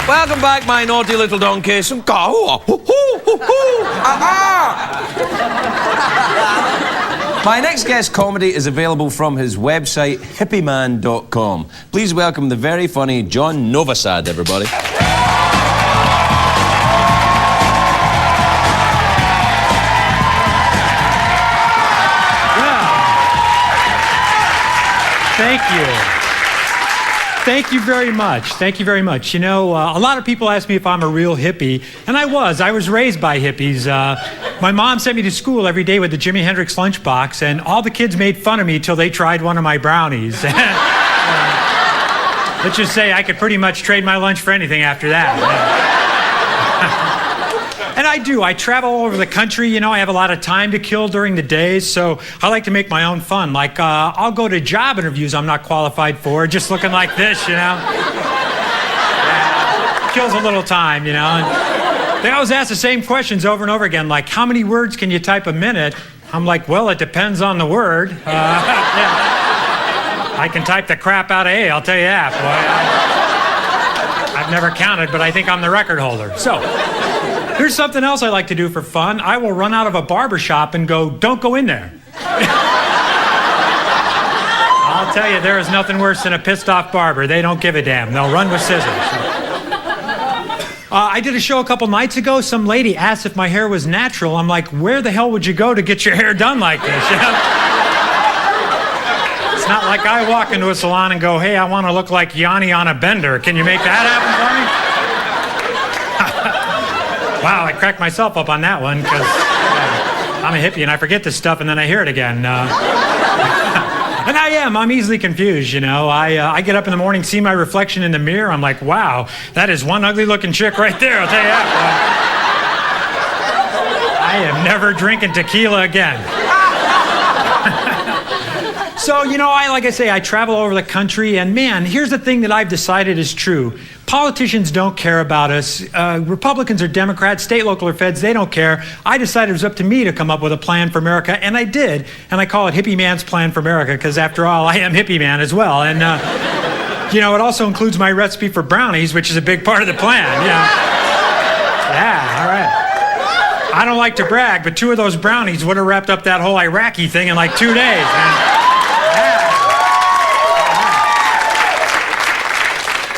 Welcome back, my naughty little donkey. Some My next guest comedy is available from his website, hippieman.com. Please welcome the very funny John Novosad, everybody. Thank you. Thank you very much. Thank you very much. You know, a lot of people ask me if I'm a real hippie, and I was. I was raised by hippies. My mom sent me to school every day with the Jimi Hendrix lunchbox, and all the kids made fun of me till they tried one of my brownies. Let's just say I could pretty much trade my lunch for anything after that. And I do. I travel all over the country. You know, I have a lot of time to kill during the day, so I like to make my own fun. Like, I'll go to job interviews I'm not qualified for, just looking like this, you know? Yeah. Kills a little time, you know? And they always ask the same questions over and over again, like, how many words can you type a minute? I'm like, well, it depends on the word. Yeah. I can type the crap out of A, I'll tell you that, boy. I've never counted, but I think I'm the record holder. So, here's something else I like to do for fun. I will run out of a barber shop and go, don't go in there. I'll tell you, there is nothing worse than a pissed off barber. They don't give a damn. They'll run with scissors. I did a show a couple nights ago. Some lady asked if my hair was natural. I'm like, where the hell would you go to get your hair done like this? You know? It's not like I walk into a salon and go, hey, I want to look like Yanni on a bender. Can you make that happen for me? Wow, I cracked myself up on that one because I'm a hippie and I forget this stuff and then I hear it again. And I'm easily confused, you know. I get up in the morning, see my reflection in the mirror. I'm like, wow, that is one ugly looking chick right there, I'll tell you that. I am never drinking tequila again. So, you know, like I say, I travel all over the country, and man, here's the thing that I've decided is true. Politicians don't care about us. Republicans or Democrats, state, local, or feds, they don't care. I decided it was up to me to come up with a plan for America, and I did. And I call it Hippie Man's Plan for America, because after all, I am Hippie Man as well. And, you know, it also includes my recipe for brownies, which is a big part of the plan. Yeah, all right. I don't like to brag, but 2 of those brownies would have wrapped up that whole Iraqi thing in like 2 days, man.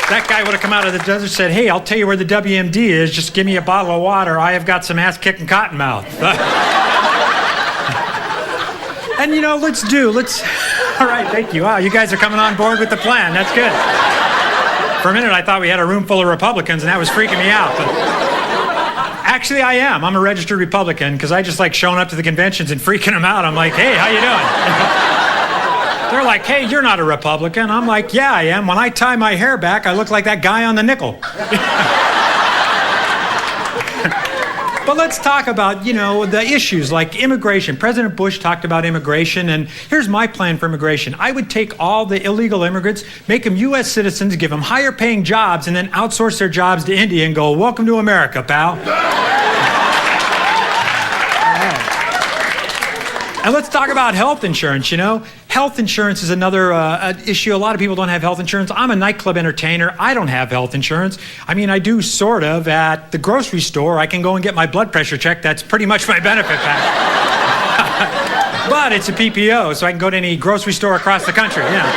That guy would have come out of the desert and said, hey, I'll tell you where the WMD is. Just give me a bottle of water. I have got some ass-kicking cottonmouth. And, you know, all right, thank you. Wow, you guys are coming on board with the plan. That's good. For a minute, I thought we had a room full of Republicans, and that was freaking me out. But actually, I am. I'm a registered Republican because I just like showing up to the conventions and freaking them out. I'm like, hey, how you doing? They're like, hey, you're not a Republican. I'm like, yeah, I am. When I tie my hair back, I look like that guy on the nickel. But let's talk about, you know, the issues like immigration. President Bush talked about immigration, and here's my plan for immigration. I would take all the illegal immigrants, make them U.S. citizens, give them higher paying jobs, and then outsource their jobs to India and go, welcome to America, pal. And let's talk about health insurance, you know. Health insurance is another issue. A lot of people don't have health insurance. I'm a nightclub entertainer. I don't have health insurance. I mean, I do sort of at the grocery store. I can go and get my blood pressure checked. That's pretty much my benefit package. But it's a PPO, so I can go to any grocery store across the country, yeah.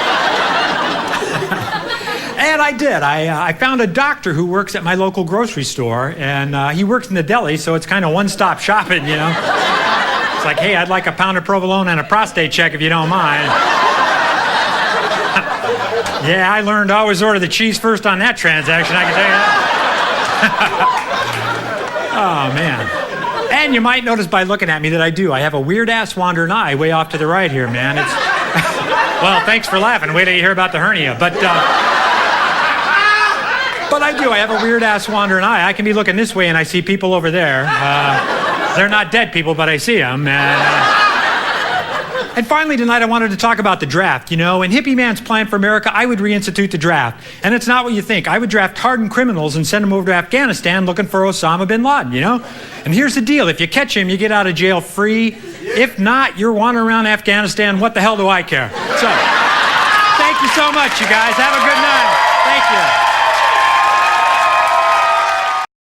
And I did. I found a doctor who works at my local grocery store, and he works in the deli, so it's kind of one-stop shopping, you know. Like, hey, I'd like a pound of provolone and a prostate check if you don't mind. Yeah, I learned to always order the cheese first on that transaction, I can tell you that. Oh, man. And you might notice by looking at me that I have a weird-ass wandering eye way off to the right here, man. It's well, thanks for laughing. Wait till you hear about the hernia. But I have a weird-ass wandering eye. I can be looking this way and I see people over there. They're not dead people, but I see them. And finally tonight, I wanted to talk about the draft. You know, in Hippie Man's Plan for America, I would reinstitute the draft. And it's not what you think. I would draft hardened criminals and send them over to Afghanistan looking for Osama bin Laden, you know? And here's the deal. If you catch him, you get out of jail free. If not, you're wandering around Afghanistan. What the hell do I care? So, thank you so much, you guys. Have a good night.